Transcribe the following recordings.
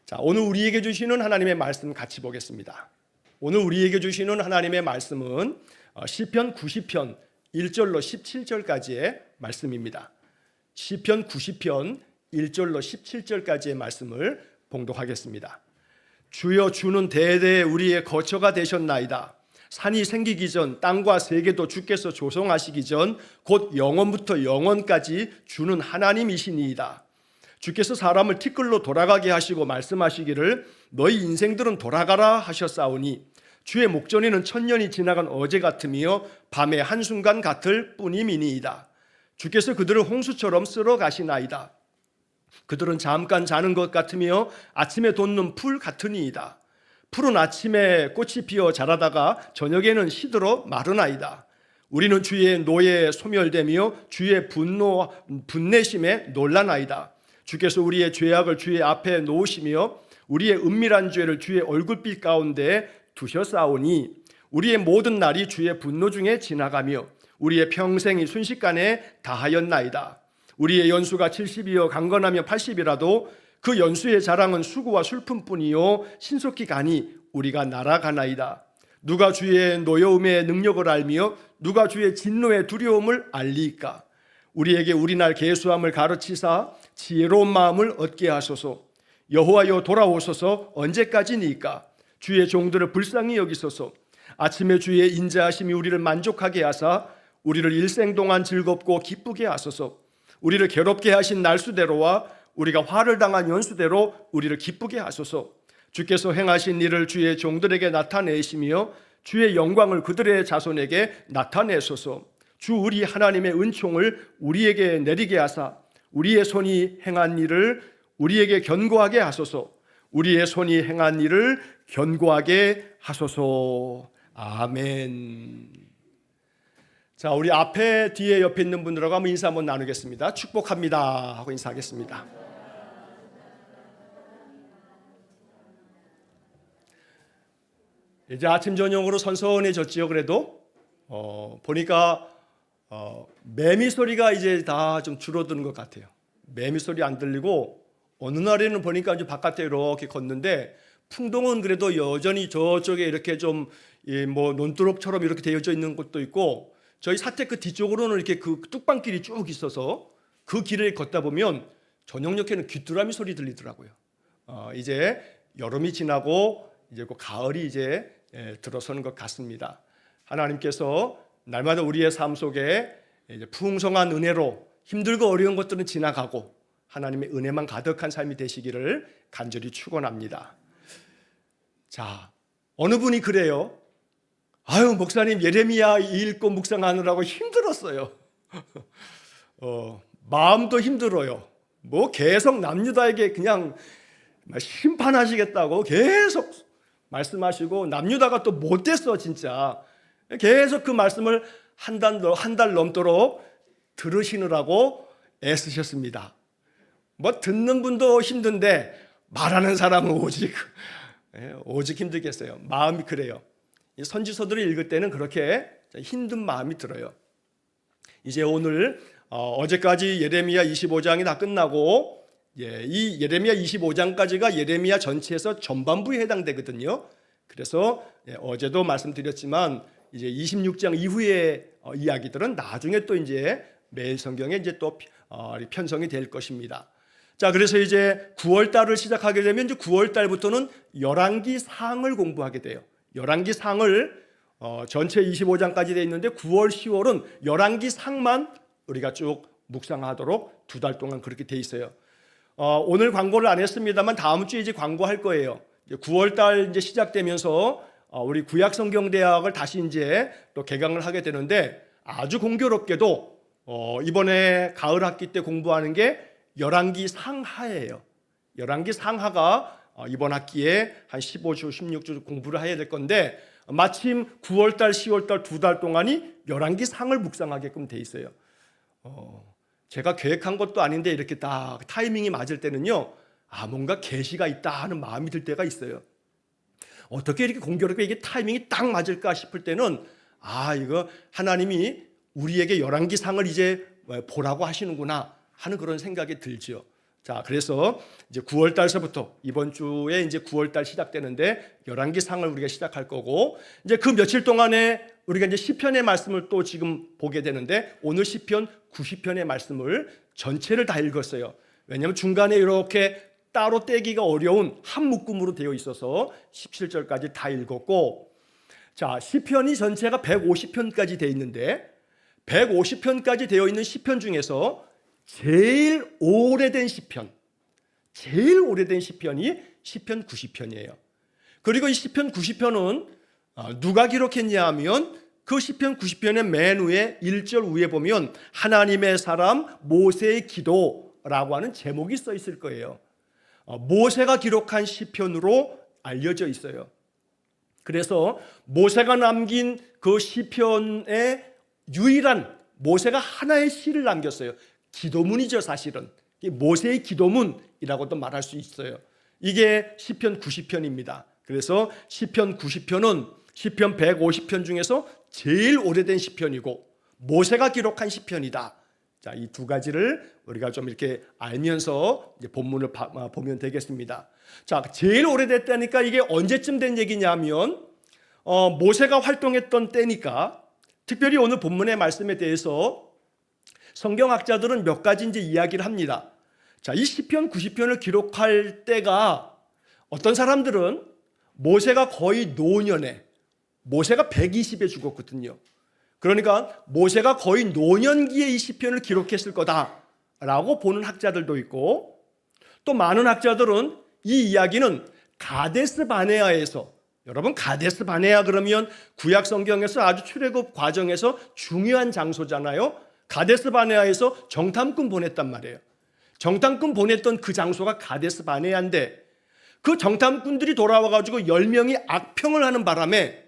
자, 오늘 우리에게 주시는 하나님의 말씀 같이 보겠습니다. 오늘 우리에게 주시는 하나님의 말씀은 시편 90편 1절로 17절까지의 말씀입니다. 시편 90편 1절로 17절까지의 말씀을 봉독하겠습니다. 주여, 주는 대대에 우리의 거처가 되셨나이다. 산이 생기기 전 땅과 세계도 주께서 조성하시기 전 곧 영원부터 영원까지 주는 하나님이시니이다. 주께서 사람을 티끌로 돌아가게 하시고 말씀하시기를 너희 인생들은 돌아가라 하셨사오니 주의 목전에는 천년이 지나간 어제 같으며 밤의 한순간 같을 뿐임이니이다. 주께서 그들을 홍수처럼 쓸어 가시나이다. 그들은 잠깐 자는 것 같으며 아침에 돋는 풀 같으니이다. 풀은 아침에 꽃이 피어 자라다가 저녁에는 시들어 마르나이다. 우리는 주의 노예에 소멸되며 주의 분내심에 놀라나이다. 주께서 우리의 죄악을 주의 앞에 놓으시며 우리의 은밀한 죄를 주의 얼굴빛 가운데 두셨사오니 우리의 모든 날이 주의 분노 중에 지나가며 우리의 평생이 순식간에 다하였나이다. 우리의 연수가 70이요 강건하며 80이라도 그 연수의 자랑은 수고와 슬픔뿐이요 신속히 가니 우리가 날아가나이다. 누가 주의 노여움의 능력을 알며 누가 주의 진노의 두려움을 알리까? 우리에게 우리날 계수함을 가르치사 지혜로운 마음을 얻게 하소서. 여호와여, 돌아오소서. 언제까지니까? 주의 종들을 불쌍히 여기소서. 아침에 주의 인자하심이 우리를 만족하게 하사 우리를 일생 동안 즐겁고 기쁘게 하소서. 우리를 괴롭게 하신 날수대로와 우리가 화를 당한 연수대로 우리를 기쁘게 하소서. 주께서 행하신 일을 주의 종들에게 나타내시며 주의 영광을 그들의 자손에게 나타내소서. 주 우리 하나님의 은총을 우리에게 내리게 하사 우리의 손이 행한 일을 우리에게 견고하게 하소서. 우리의 손이 행한 일을 견고하게 하소서. 아멘. 자, 우리 앞에 뒤에 옆에 있는 분들하고 한번 인사 한번 나누겠습니다. 축복합니다 하고 인사하겠습니다. 이제 아침 저녁으로 선선해졌지요. 그래도 보니까 매미 소리가 이제 다 좀 줄어드는 것 같아요. 매미 소리 안 들리고 어느 날에는 보니까 이제 바깥에 이렇게 걷는데 풍동은 그래도 여전히 저쪽에 이렇게 좀 뭐 논두렁처럼 이렇게 되어져 있는 곳도 있고 저희 사택 그 뒤쪽으로는 이렇게 그 뚝방길이 쭉 있어서 그 길을 걷다 보면 저녁녘에는 귀뚜라미 소리 들리더라고요. 이제 여름이 지나고 이제 그 가을이 이제 들어서는 것 같습니다. 하나님께서 날마다 우리의 삶 속에 이제 풍성한 은혜로 힘들고 어려운 것들은 지나가고 하나님의 은혜만 가득한 삶이 되시기를 간절히 축원합니다. 자, 어느 분이 그래요. 아유, 목사님 예레미야 읽고 묵상하느라고 힘들었어요. 마음도 힘들어요. 뭐 계속 남유다에게 그냥 심판하시겠다고 계속 말씀하시고 남유다가 또 못됐어 진짜. 계속 그 말씀을 한 달 넘도록 들으시느라고 애쓰셨습니다. 뭐 듣는 분도 힘든데 말하는 사람은 오직 힘들겠어요. 마음이 그래요. 선지서들을 읽을 때는 그렇게 힘든 마음이 들어요. 이제 오늘 어제까지 예레미야 25장이 다 끝나고 이 예레미야 25장까지가 예레미야 전체에서 전반부에 해당되거든요. 그래서 어제도 말씀드렸지만 이제 26장 이후의 이야기들은 나중에 또 이제 매일 성경에 이제 또 편성이 될 것입니다. 자, 그래서 이제 9월 달을 시작하게 되면 이제 9월 달부터는 열왕기 상을 공부하게 돼요. 열왕기 상을 전체 25장까지 되어 있는데 9월, 10월은 열왕기 상만 우리가 쭉 묵상하도록 2달 동안 그렇게 돼 있어요. 오늘 광고를 안 했습니다만 다음 주에 이제 광고할 거예요. 9월 달 이제 시작되면서 우리 구약성경대학을 다시 이제 또 개강을 하게 되는데 아주 공교롭게도 이번에 가을 학기 때 공부하는 게 열왕기 상하예요. 열왕기 상하가 이번 학기에 한 15주, 16주 공부를 해야 될 건데 마침 9월달, 10월달 2달 동안이 열왕기 상을 묵상하게끔 돼 있어요. 제가 계획한 것도 아닌데 이렇게 딱 타이밍이 맞을 때는요, 뭔가 계시가 있다 하는 마음이 들 때가 있어요. 어떻게 이렇게 공교롭게 이게 타이밍이 딱 맞을까 싶을 때는 이거 하나님이 우리에게 열왕기 상을 이제 보라고 하시는구나 하는 그런 생각이 들죠. 자, 그래서 이제 9월 달서부터 이번 주에 이제 9월 달 시작되는데 열왕기상을 우리가 시작할 거고, 이제 그 며칠 동안에 우리가 이제 시편의 말씀을 또 지금 보게 되는데, 오늘 시편 90편의 말씀을 전체를 다 읽었어요. 왜냐하면 중간에 이렇게 따로 떼기가 어려운 한 묶음으로 되어 있어서 17절까지 다 읽었고, 자, 시편이 전체가 150편까지 되어 있는데 150편까지 되어 있는 시편 중에서 제일 오래된 시편이 시편 90편이에요. 그리고 이 시편 90편은 누가 기록했냐 하면 그 시편 90편의 맨 위에 1절 위에 보면 하나님의 사람 모세의 기도라고 하는 제목이 써 있을 거예요. 모세가 기록한 시편으로 알려져 있어요. 그래서 모세가 남긴 그 시편의 유일한, 모세가 하나의 시를 남겼어요. 기도문이죠, 사실은. 모세의 기도문이라고도 말할 수 있어요. 이게 시편 90편입니다. 그래서 시편 90편은 시편 150편 중에서 제일 오래된 시편이고 모세가 기록한 시편이다. 자, 이 두 가지를 우리가 좀 이렇게 알면서 이제 본문을 보면 되겠습니다. 자, 제일 오래됐다니까 이게 언제쯤 된 얘기냐면 모세가 활동했던 때니까, 특별히 오늘 본문의 말씀에 대해서 성경학자들은 몇 가지 이제 이야기를 합니다. 자, 이 시편 90편을 기록할 때가 어떤 사람들은 모세가 거의 노년에, 모세가 120에 죽었거든요. 그러니까 모세가 거의 노년기에 이 시편을 기록했을 거다라고 보는 학자들도 있고, 또 많은 학자들은 이 이야기는 가데스 바네아에서, 여러분 가데스 바네아 그러면 구약 성경에서 아주 출애굽 과정에서 중요한 장소잖아요. 가데스 바네아에서 정탐꾼 보냈단 말이에요. 정탐꾼 보냈던 그 장소가 가데스 바네아인데, 그 정탐꾼들이 돌아와가지고 10명이 악평을 하는 바람에,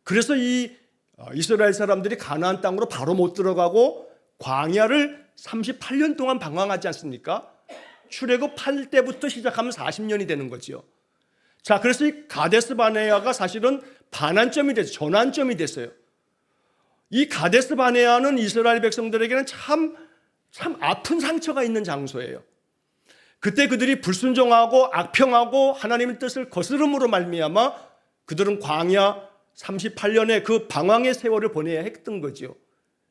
그래서 이 이스라엘 사람들이 가나안 땅으로 바로 못 들어가고 광야를 38년 동안 방황하지 않습니까? 출애굽 8때부터 시작하면 40년이 되는 거죠. 자, 그래서 이 가데스 바네아가 사실은 반환점이 됐어요. 전환점이 됐어요. 이 가데스 바네아는 이스라엘 백성들에게는 참 아픈 상처가 있는 장소예요. 그때 그들이 불순종하고 악평하고 하나님의 뜻을 거스름으로 말미암아 그들은 광야 38년의 그 방황의 세월을 보내야 했던 거죠.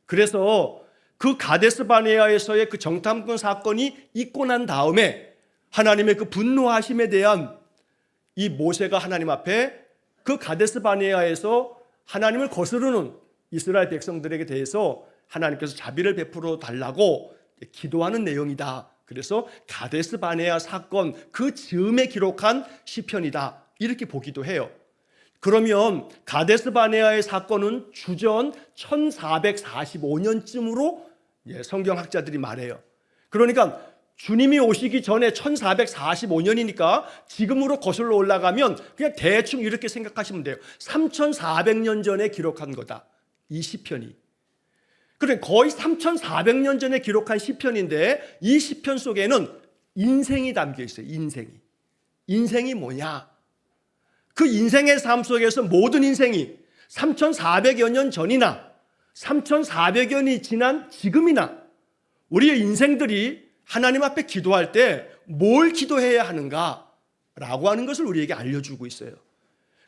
그래서 그 가데스 바네아에서의 그 정탐꾼 사건이 있고 난 다음에 하나님의 그 분노하심에 대한 이 모세가 하나님 앞에 그 가데스 바네아에서 하나님을 거스르는 이스라엘 백성들에게 대해서 하나님께서 자비를 베풀어 달라고 기도하는 내용이다. 그래서 가데스 바네아 사건 그 즈음에 기록한 시편이다, 이렇게 보기도 해요. 그러면 가데스 바네아의 사건은 주전 1445년쯤으로 성경학자들이 말해요. 그러니까 주님이 오시기 전에 1445년이니까 지금으로 거슬러 올라가면 그냥 대충 이렇게 생각하시면 돼요. 3400년 전에 기록한 거다, 이 시편이. 그래, 거의 3400년 전에 기록한 시편인데 이 시편 속에는 인생이 담겨 있어요. 인생이 뭐냐? 그 인생의 삶 속에서 모든 인생이 3400여 년 전이나 3400여 년이 지난 지금이나 우리의 인생들이 하나님 앞에 기도할 때 뭘 기도해야 하는가라고 하는 것을 우리에게 알려주고 있어요.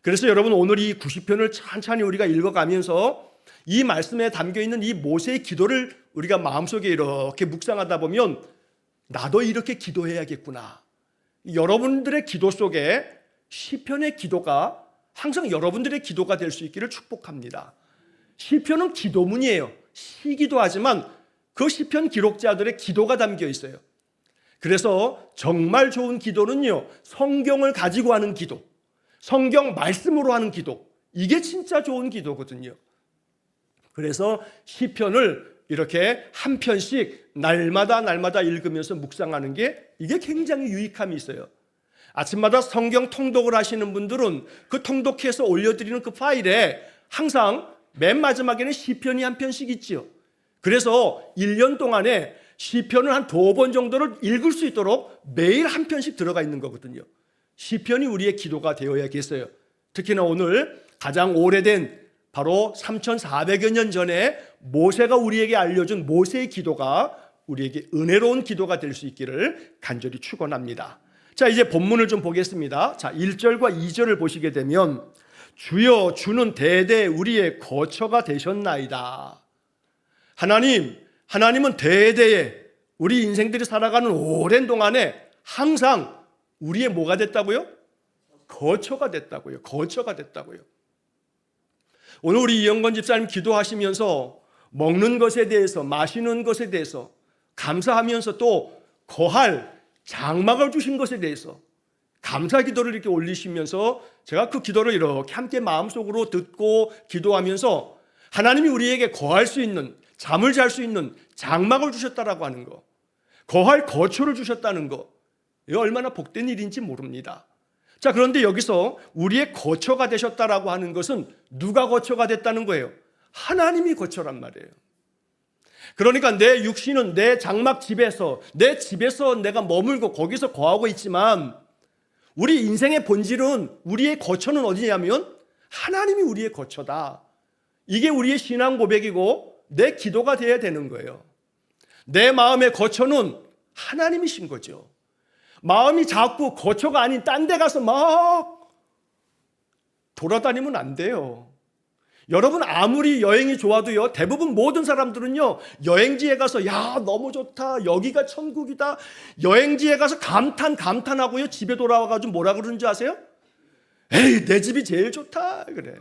그래서 여러분, 오늘 이 90편을 천천히 우리가 읽어가면서 이 말씀에 담겨있는 이 모세의 기도를 우리가 마음속에 이렇게 묵상하다 보면 나도 이렇게 기도해야겠구나. 여러분들의 기도 속에 시편의 기도가 항상 여러분들의 기도가 될 수 있기를 축복합니다. 시편은 기도문이에요. 시기도 하지만 그 시편 기록자들의 기도가 담겨 있어요. 그래서 정말 좋은 기도는요, 성경을 가지고 하는 기도, 성경 말씀으로 하는 기도, 이게 진짜 좋은 기도거든요. 그래서 시편을 이렇게 한 편씩 날마다 읽으면서 묵상하는 게, 이게 굉장히 유익함이 있어요. 아침마다 성경 통독을 하시는 분들은 그 통독해서 올려드리는 그 파일에 항상 맨 마지막에는 시편이 한 편씩 있지요. 그래서 1년 동안에 시편을 한 2번 정도를 읽을 수 있도록 매일 한 편씩 들어가 있는 거거든요. 시편이 우리의 기도가 되어야겠어요. 특히나 오늘 가장 오래된 바로 3400여 년 전에 모세가 우리에게 알려준 모세의 기도가 우리에게 은혜로운 기도가 될 수 있기를 간절히 축원합니다. 자, 이제 본문을 좀 보겠습니다. 자, 1절과 2절을 보시게 되면 주여 주는 대대 우리의 거처가 되셨나이다. 하나님은 대대에 우리 인생들이 살아가는 오랜 동안에 항상 우리의 뭐가 됐다고요? 거처가 됐다고요. 거처가 됐다고요. 오늘 우리 이영건 집사님 기도하시면서 먹는 것에 대해서, 마시는 것에 대해서 감사하면서 또 거할 장막을 주신 것에 대해서 감사 기도를 이렇게 올리시면서 제가 그 기도를 이렇게 함께 마음속으로 듣고 기도하면서 하나님이 우리에게 거할 수 있는, 잠을 잘 수 있는 장막을 주셨다라고 하는 거, 거할 거처를 주셨다는 거, 이거 얼마나 복된 일인지 모릅니다. 자, 그런데 여기서 우리의 거처가 되셨다라고 하는 것은 누가 거처가 됐다는 거예요? 하나님이 거처란 말이에요. 그러니까 내 육신은 내 장막 집에서, 내 집에서 내가 머물고 거기서 거하고 있지만 우리 인생의 본질은, 우리의 거처는 어디냐면 하나님이 우리의 거처다. 이게 우리의 신앙 고백이고 내 기도가 되어야 되는 거예요. 내 마음의 거처는 하나님이신 거죠. 마음이 자꾸 거처가 아닌 딴 데 가서 막 돌아다니면 안 돼요. 여러분, 아무리 여행이 좋아도요, 대부분 모든 사람들은요, 여행지에 가서 야 너무 좋다, 여기가 천국이다, 여행지에 가서 감탄하고요, 집에 돌아와가지고 뭐라 그러는지 아세요? 에이, 내 집이 제일 좋다 그래.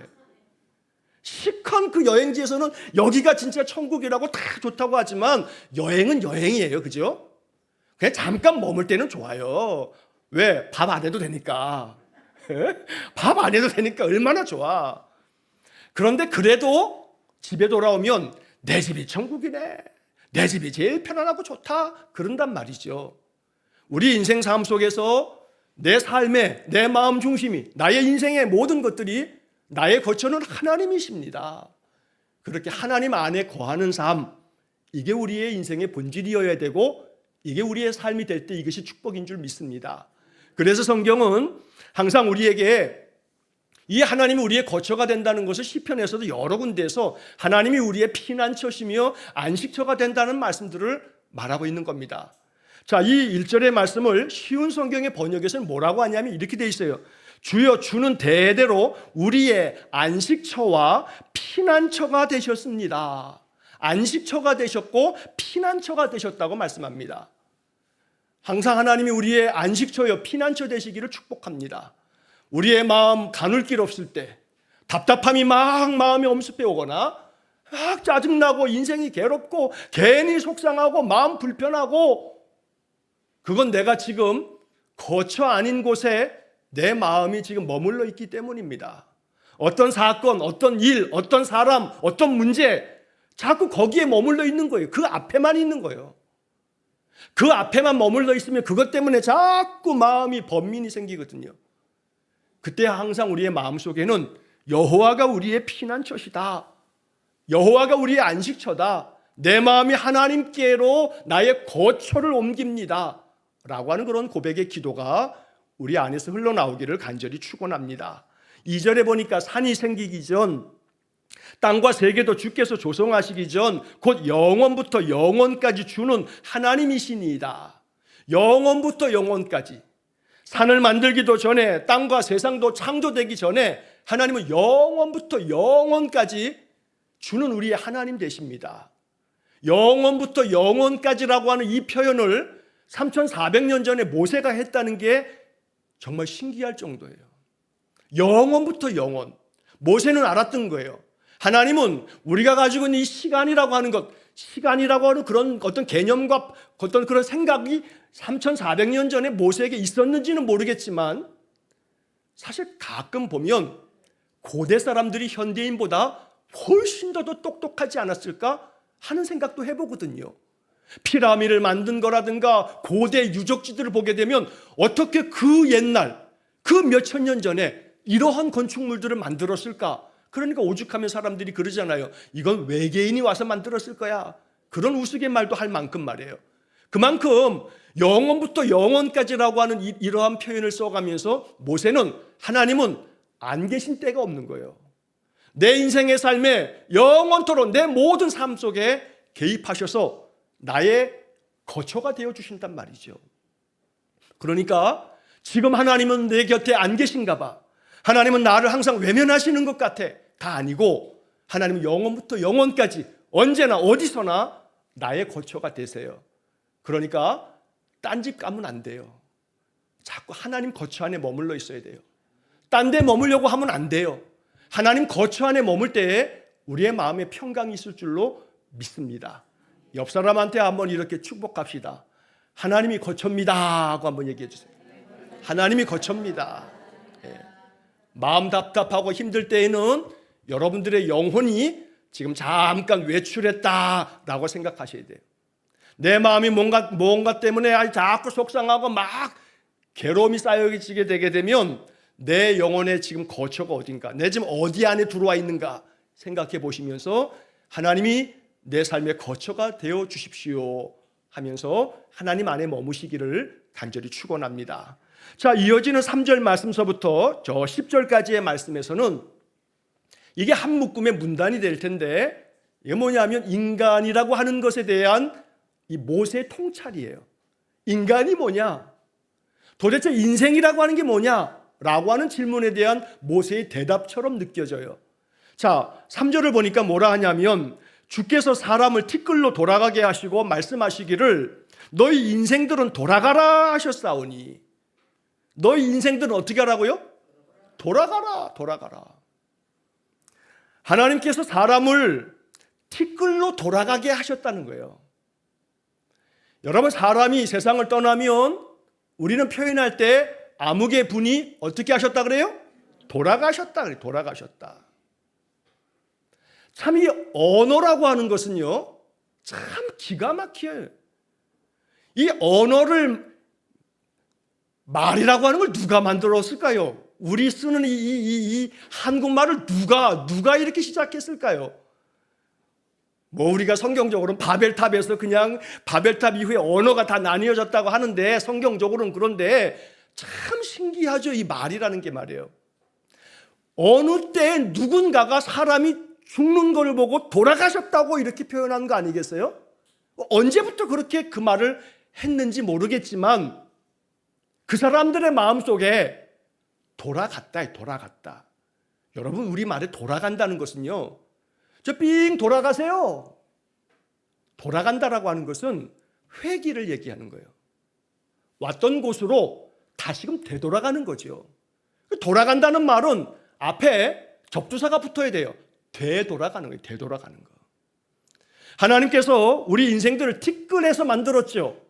시컨 그 여행지에서는 여기가 진짜 천국이라고 다 좋다고 하지만 여행은 여행이에요. 그죠? 그냥 잠깐 머물 때는 좋아요. 왜? 밥 안 해도 되니까. 밥 안 해도 되니까 얼마나 좋아. 그런데 그래도 집에 돌아오면 내 집이 천국이네, 내 집이 제일 편안하고 좋다 그런단 말이죠. 우리 인생 삶 속에서 내 삶의, 내 마음 중심이, 나의 인생의 모든 것들이 나의 거처는 하나님이십니다. 그렇게 하나님 안에 거하는 삶, 이게 우리의 인생의 본질이어야 되고 이게 우리의 삶이 될 때 이것이 축복인 줄 믿습니다. 그래서 성경은 항상 우리에게 이 하나님이 우리의 거처가 된다는 것을 시편에서도 여러 군데에서 하나님이 우리의 피난처시며 안식처가 된다는 말씀들을 말하고 있는 겁니다. 자, 이 1절의 말씀을 쉬운 성경의 번역에서는 뭐라고 하냐면 이렇게 돼 있어요. 주여 주는 대대로 우리의 안식처와 피난처가 되셨습니다. 안식처가 되셨고 피난처가 되셨다고 말씀합니다. 항상 하나님이 우리의 안식처여 피난처 되시기를 축복합니다. 우리의 마음 가눌 길 없을 때, 답답함이 막 마음에 엄습해 오거나 막 짜증나고 인생이 괴롭고 괜히 속상하고 마음 불편하고, 그건 내가 지금 거처 아닌 곳에 내 마음이 지금 머물러 있기 때문입니다. 어떤 사건, 어떤 일, 어떤 사람, 어떤 문제, 자꾸 거기에 머물러 있는 거예요. 그 앞에만 있는 거예요. 그 앞에만 머물러 있으면 그것 때문에 자꾸 마음이 번민이 생기거든요. 그때 항상 우리의 마음속에는 여호와가 우리의 피난처시다, 여호와가 우리의 안식처다, 내 마음이 하나님께로 나의 거처를 옮깁니다 라고 하는 그런 고백의 기도가 우리 안에서 흘러나오기를 간절히 축원합니다. 2절에 보니까 산이 생기기 전, 땅과 세계도 주께서 조성하시기 전 곧 영원부터 영원까지 주는 하나님이시니이다. 영원부터 영원까지, 산을 만들기도 전에, 땅과 세상도 창조되기 전에 하나님은 영원부터 영원까지 주는 우리의 하나님 되십니다. 영원부터 영원까지라고 하는 이 표현을 3400년 전에 모세가 했다는 게 정말 신기할 정도예요. 영원부터 영원. 모세는 알았던 거예요. 하나님은 우리가 가지고 있는 이 시간이라고 하는 것, 시간이라고 하는 그런 어떤 개념과 어떤 그런 생각이 3400년 전에 모세에게 있었는지는 모르겠지만, 사실 가끔 보면 고대 사람들이 현대인보다 훨씬 더 똑똑하지 않았을까 하는 생각도 해보거든요. 피라미드를 만든 거라든가 고대 유적지들을 보게 되면 어떻게 그 옛날, 그 몇천 년 전에 이러한 건축물들을 만들었을까? 그러니까 오죽하면 사람들이 그러잖아요. 이건 외계인이 와서 만들었을 거야. 그런 우스갯말도 할 만큼 말이에요. 그만큼 영원부터 영원까지라고 하는 이러한 표현을 써가면서 모세는, 하나님은 안 계신 때가 없는 거예요. 내 인생의 삶에 영원토록 내 모든 삶 속에 개입하셔서 나의 거처가 되어 주신단 말이죠. 그러니까 지금 하나님은 내 곁에 안 계신가 봐. 하나님은 나를 항상 외면하시는 것 같아. 다 아니고 하나님은 영원부터 영원까지 언제나 어디서나 나의 거처가 되세요. 그러니까 딴 집 가면 안 돼요. 자꾸 하나님 거처 안에 머물러 있어야 돼요. 딴 데 머물려고 하면 안 돼요. 하나님 거처 안에 머물 때에 우리의 마음에 평강이 있을 줄로 믿습니다. 옆 사람한테 한번 이렇게 축복합시다. 하나님이 거처입니다 하고 한번 얘기해 주세요. 하나님이 거처입니다. 예. 마음 답답하고 힘들 때에는 여러분들의 영혼이 지금 잠깐 외출했다라고 생각하셔야 돼요. 내 마음이 뭔가 때문에 자꾸 속상하고 막 괴로움이 쌓여지게 되게 되면 내 영혼의 지금 거처가 어딘가, 내 지금 어디 안에 들어와 있는가 생각해 보시면서 하나님이 내 삶의 거처가 되어 주십시오 하면서 하나님 안에 머무시기를 간절히 축원합니다. 자, 이어지는 3절 말씀서부터 저 10절까지의 말씀에서는 이게 한 묶음의 문단이 될 텐데 이게 뭐냐면 인간이라고 하는 것에 대한 이 모세의 통찰이에요. 인간이 뭐냐? 도대체 인생이라고 하는 게 뭐냐? 라고 하는 질문에 대한 모세의 대답처럼 느껴져요. 자, 3절을 보니까 뭐라 하냐면 주께서 사람을 티끌로 돌아가게 하시고 말씀하시기를 너희 인생들은 돌아가라 하셨사오니. 너희 인생들은 어떻게 하라고요? 돌아가라, 돌아가라. 하나님께서 사람을 티끌로 돌아가게 하셨다는 거예요. 여러분, 사람이 세상을 떠나면 우리는 표현할 때 암흑의 분이 어떻게 하셨다 그래요? 돌아가셨다 그래요. 돌아가셨다. 참 이 언어라고 하는 것은요, 참 기가 막혀요. 이 언어를 말이라고 하는 걸 누가 만들었을까요? 우리 쓰는 이 한국말을 누가 이렇게 시작했을까요? 뭐 우리가 성경적으로는 바벨탑에서 그냥 바벨탑 이후에 언어가 다 나뉘어졌다고 하는데 성경적으로는 그런데 참 신기하죠. 이 말이라는 게 말이에요. 어느 때 누군가가 사람이 죽는 걸 보고 돌아가셨다고 이렇게 표현한 거 아니겠어요? 언제부터 그렇게 그 말을 했는지 모르겠지만 그 사람들의 마음속에 돌아갔다. 여러분, 우리 말에 돌아간다는 것은요, 저 삥 돌아가세요. 돌아간다라고 하는 것은 회귀를 얘기하는 거예요. 왔던 곳으로 다시금 되돌아가는 거죠. 돌아간다는 말은 앞에 접두사가 붙어야 돼요. 되돌아가는 거예요. 되돌아가는 거. 하나님께서 우리 인생들을 티끌에서 만들었죠.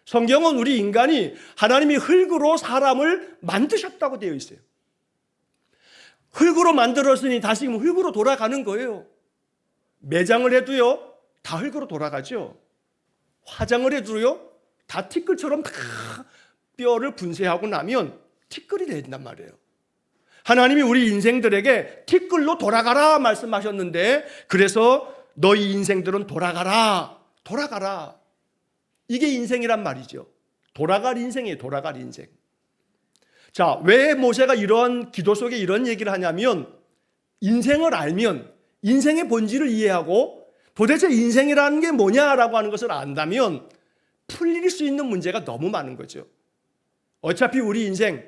성경은 우리 인간이 하나님이 흙으로 사람을 만드셨다고 되어 있어요. 흙으로 만들었으니 다시금 흙으로 돌아가는 거예요. 매장을 해도요, 다 흙으로 돌아가죠. 화장을 해도요, 다 티끌처럼 다 뼈를 분쇄하고 나면 티끌이 된단 말이에요. 하나님이 우리 인생들에게 티끌로 돌아가라 말씀하셨는데, 그래서 너희 인생들은 돌아가라. 이게 인생이란 말이죠. 돌아갈 인생이에요. 돌아갈 인생. 자, 왜 모세가 이런 기도 속에 이런 얘기를 하냐면, 인생을 알면 인생의 본질을 이해하고 도대체 인생이라는 게 뭐냐라고 하는 것을 안다면 풀릴 수 있는 문제가 너무 많은 거죠. 어차피 우리 인생,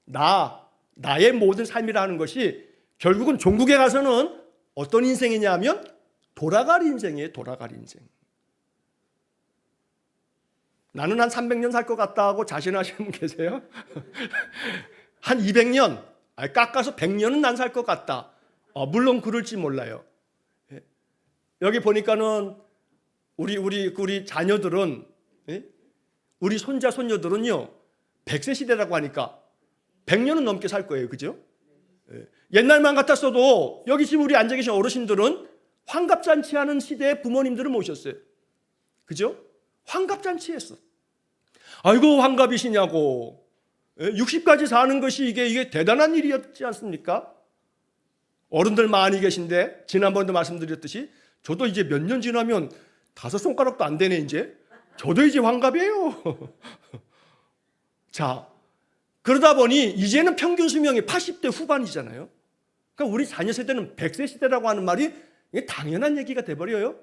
나의 모든 삶이라는 것이 결국은 종국에 가서는 어떤 인생이냐면 돌아갈 인생이에요. 돌아갈 인생. 나는 한 300년 살 것 같다 하고 자신하시는 분 계세요? 한 200년, 깎아서 100년은 난 살 것 같다. 물론 그럴지 몰라요. 여기 보니까는 우리 자녀들은, 우리 손자 손녀들은요 100세 시대라고 하니까 100년은 넘게 살 거예요. 그죠? 옛날만 같았어도 여기 지금 우리 앉아 계신 어르신들은 환갑잔치 하는 시대에 부모님들을 모셨어요. 그죠? 환갑잔치 했어. 아이고 환갑이시냐고. 60까지 사는 것이 이게 대단한 일이었지 않습니까? 어른들 많이 계신데 지난번에도 말씀드렸듯이 저도 이제 몇 년 지나면 5손가락도 안 되네 이제. 저도 이제 환갑이에요. 자, 그러다 보니 이제는 평균 수명이 80대 후반이잖아요. 그러니까 우리 자녀 세대는 100세 시대라고 하는 말이 이게 당연한 얘기가 돼버려요.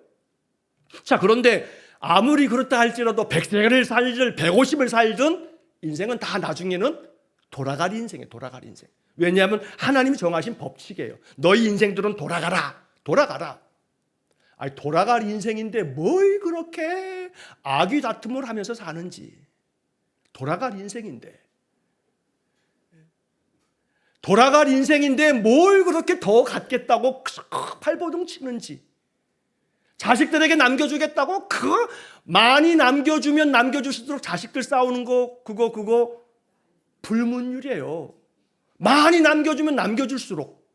자, 그런데 아무리 그렇다 할지라도 100세를 살든 150을 살든 인생은 다 나중에는 돌아갈 인생이에요. 돌아갈 인생. 왜냐하면 하나님이 정하신 법칙이에요. 너희 인생들은 돌아가라. 아니, 돌아갈 인생인데 뭘 그렇게 악의 다툼을 하면서 사는지. 돌아갈 인생인데 뭘 그렇게 더 갖겠다고 팔보둥 치는지. 자식들에게 남겨주겠다고 많이 남겨주면 남겨줄수록 자식들 싸우는 거 그거 불문율이에요. 많이 남겨주면 남겨줄수록,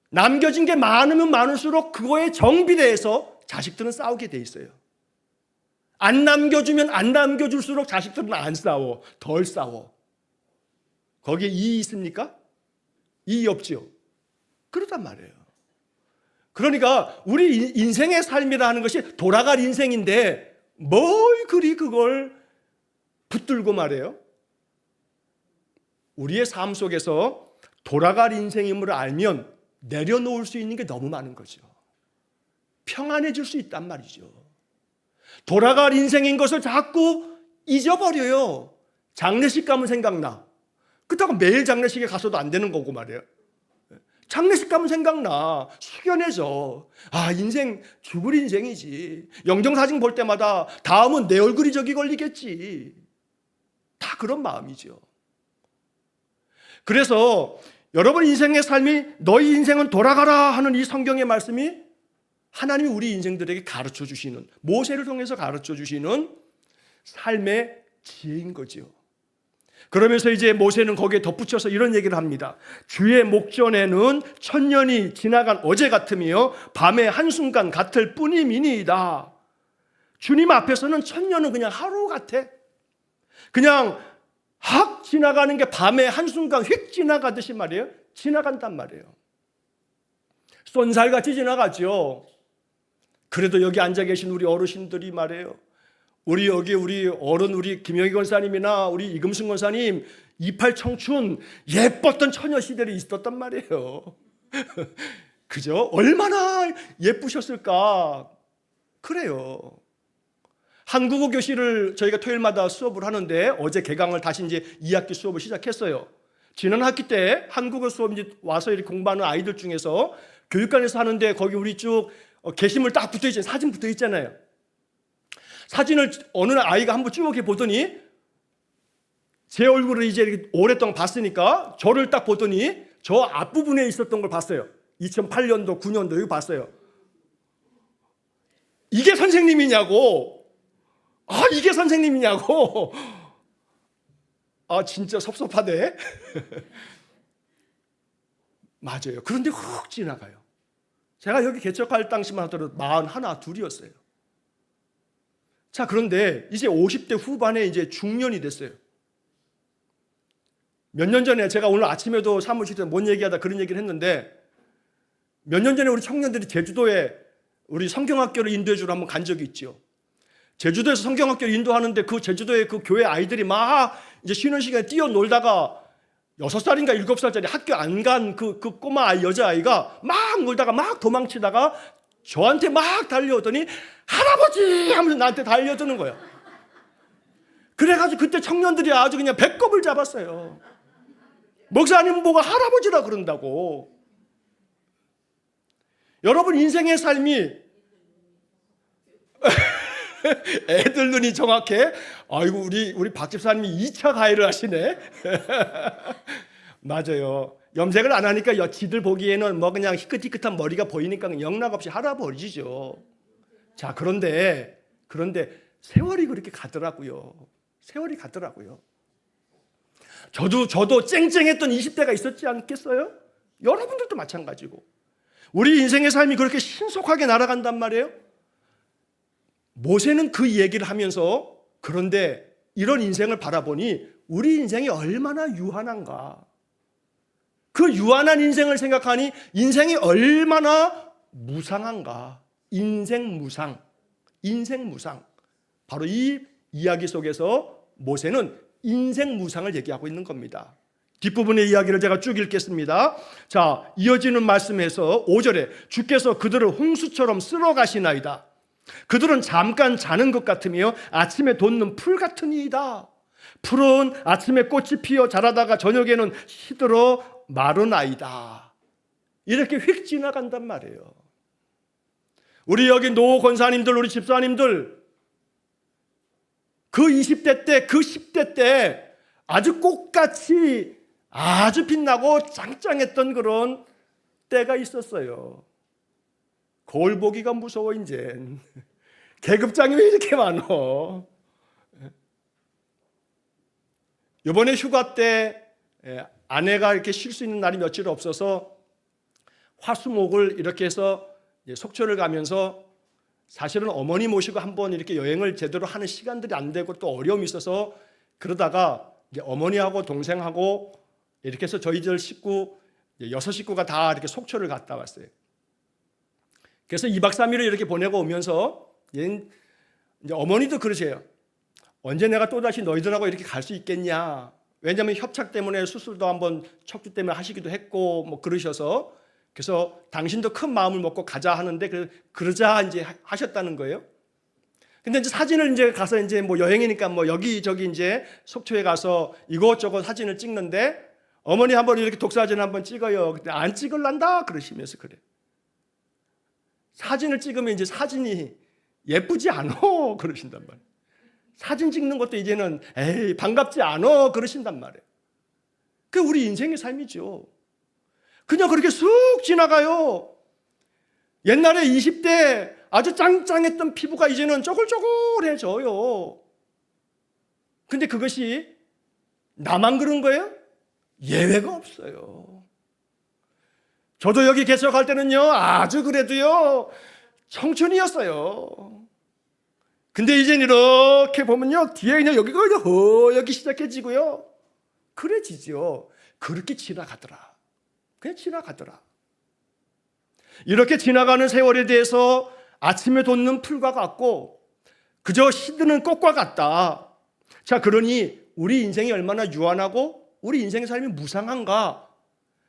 남겨진 게 많으면 많을수록 그거에 정비례해서 자식들은 싸우게 돼 있어요. 안 남겨주면 안 남겨줄수록 자식들은 안 싸워. 덜 싸워. 거기에 이의 있습니까? 이의 없지요. 그렇단 말이에요. 그러니까 우리 인생의 삶이라는 것이 돌아갈 인생인데 뭘 그리 그걸 붙들고 말해요? 우리의 삶 속에서 돌아갈 인생임을 알면 내려놓을 수 있는 게 너무 많은 거죠. 평안해질 수 있단 말이죠. 돌아갈 인생인 것을 자꾸 잊어버려요. 장례식 가면 생각나. 그렇다고 매일 장례식에 가서도 안 되는 거고 말이에요. 장례식 가면 생각나. 숙연해져. 아, 인생 죽을 인생이지. 영정사진 볼 때마다 다음은 내 얼굴이 저기 걸리겠지. 다 그런 마음이죠. 그래서 여러분 인생의 삶이 너희 인생은 돌아가라 하는 이 성경의 말씀이 하나님이 우리 인생들에게 가르쳐 주시는, 모세를 통해서 가르쳐 주시는 삶의 지혜인 거죠. 그러면서 이제 모세는 거기에 덧붙여서 이런 얘기를 합니다. 주의 목전에는 천년이 지나간 어제 같으며 밤의 한순간 같을 뿐이니이다. 주님 앞에서는 천년은 그냥 하루 같아. 그냥 확 지나가는 게 밤의 한순간 휙 지나가듯이 말이에요. 지나간단 말이에요. 쏜살같이 지나가죠. 그래도 여기 앉아 계신 우리 어르신들이 말이에요. 우리 어른, 우리 김영희 권사님이나 우리 이금순 권사님 28 청춘 예뻤던 처녀 시절이 있었단 말이에요. 그죠? 얼마나 예쁘셨을까. 그래요. 한국어 교실을 저희가 토요일마다 수업을 하는데 어제 개강을 다시 이제 2학기 수업을 시작했어요. 지난 학기 때 한국어 수업 이제 와서 이렇게 공부하는 아이들 중에서 교육관에서 하는데 거기 우리 쭉 게시물 딱 붙어 있잖아요. 사진 붙어 있잖아요. 사진을 어느 아이가 한번 쭉 이렇게 보더니 제 얼굴을 이제 이렇게 오랫동안 봤으니까 저를 딱 보더니 저 앞부분에 있었던 걸 봤어요. 2008년도, 9년도 여기 봤어요. 이게 선생님이냐고. 이게 선생님이냐고. 진짜 섭섭하네. 맞아요. 그런데 훅 지나가요. 제가 여기 개척할 당시만 하더라도 41, 2이었어요. 자, 그런데 이제 50대 후반에 이제 중년이 됐어요. 몇 년 전에 제가 오늘 아침에도 사무실에서 뭔 얘기하다 그런 얘기를 했는데 몇 년 전에 우리 청년들이 제주도에 우리 성경학교를 인도해 주러 한번 간 적이 있죠. 제주도에서 성경학교를 인도하는데 그 제주도의 그 교회 아이들이 막 이제 쉬는 시간에 뛰어놀다가 6살인가 7살짜리 학교 안 간 그 꼬마 여자아이가 막 놀다가 막 도망치다가 저한테 막 달려오더니 할아버지 하면서 나한테 달려드는 거예요. 그래가지고 그때 청년들이 아주 그냥 배꼽을 잡았어요. 목사님 보고 할아버지라 그런다고. 여러분 인생의 삶이 애들 눈이 정확해. 아이고 우리 박 집사님이 2차 가해를 하시네. 맞아요. 염색을 안 하니까 지들 보기에는 뭐 그냥 희끗희끗한 머리가 보이니까 영락없이 할아버지죠. 자, 그런데 세월이 그렇게 가더라고요. 세월이 가더라고요. 저도 쨍쨍했던 20대가 있었지 않겠어요? 여러분들도 마찬가지고. 우리 인생의 삶이 그렇게 신속하게 날아간단 말이에요. 모세는 그 얘기를 하면서 그런데 이런 인생을 바라보니 우리 인생이 얼마나 유한한가. 그 유한한 인생을 생각하니 인생이 얼마나 무상한가. 인생 무상. 바로 이 이야기 속에서 모세는 인생 무상을 얘기하고 있는 겁니다. 뒷부분의 이야기를 제가 쭉 읽겠습니다. 자, 이어지는 말씀에서 5절에 주께서 그들을 홍수처럼 쓸어 가시나이다. 그들은 잠깐 자는 것 같으며 아침에 돋는 풀 같은 이이다. 풀은 아침에 꽃이 피어 자라다가 저녁에는 시들어 마른 아이다. 이렇게 휙 지나간단 말이에요. 우리 여기 노 권사님들, 우리 집사님들, 그 20대 때, 그 10대 때 아주 꽃같이 아주 빛나고 짱짱했던 그런 때가 있었어요. 거울 보기가 무서워 이제. 계급장이 왜 이렇게 많어? 이번에 휴가 때 아내가 이렇게 쉴 수 있는 날이 며칠 없어서 화수목을 이렇게 해서 속초를 가면서, 사실은 어머니 모시고 한번 이렇게 여행을 제대로 하는 시간들이 안 되고 또 어려움이 있어서 그러다가 이제 어머니하고 동생하고 이렇게 해서 저희들 식구 6식구가 다 이렇게 속초를 갔다 왔어요. 그래서 2박 3일을 이렇게 보내고 오면서 이제 어머니도 그러세요. 언제 내가 또다시 너희들하고 이렇게 갈 수 있겠냐. 왜냐하면 협착 때문에 수술도 한번 척추 때문에 하시기도 했고 뭐 그러셔서, 그래서 당신도 큰 마음을 먹고 가자 하는데 그러자 이제 하셨다는 거예요. 근데 이제 사진을 이제 가서 이제 뭐 여행이니까 뭐 여기저기 이제 속초에 가서 이것저것 사진을 찍는데, 어머니 한번 이렇게 독사진 한번 찍어요. 근데 안 찍을란다 그러시면서 그래. 사진을 찍으면 이제 사진이 예쁘지 않아 그러신단 말이에요. 사진 찍는 것도 이제는 에이 반갑지 않아 그러신단 말이에요. 그게 우리 인생의 삶이죠. 그냥 그렇게 쑥 지나가요. 옛날에 20대 아주 짱짱했던 피부가 이제는 쪼글쪼글해져요. 근데 그것이 나만 그런 거예요? 예외가 없어요. 저도 여기 개척할 때는요, 아주 그래도요, 청춘이었어요. 근데 이제는 이렇게 보면요, 뒤에 그냥 여기가 허옇게 시작해지고요. 그래지죠. 그렇게 지나가더라. 그냥 지나가더라. 이렇게 지나가는 세월에 대해서 아침에 돋는 풀과 같고 그저 시드는 꽃과 같다. 자, 그러니 우리 인생이 얼마나 유한하고 우리 인생의 삶이 무상한가.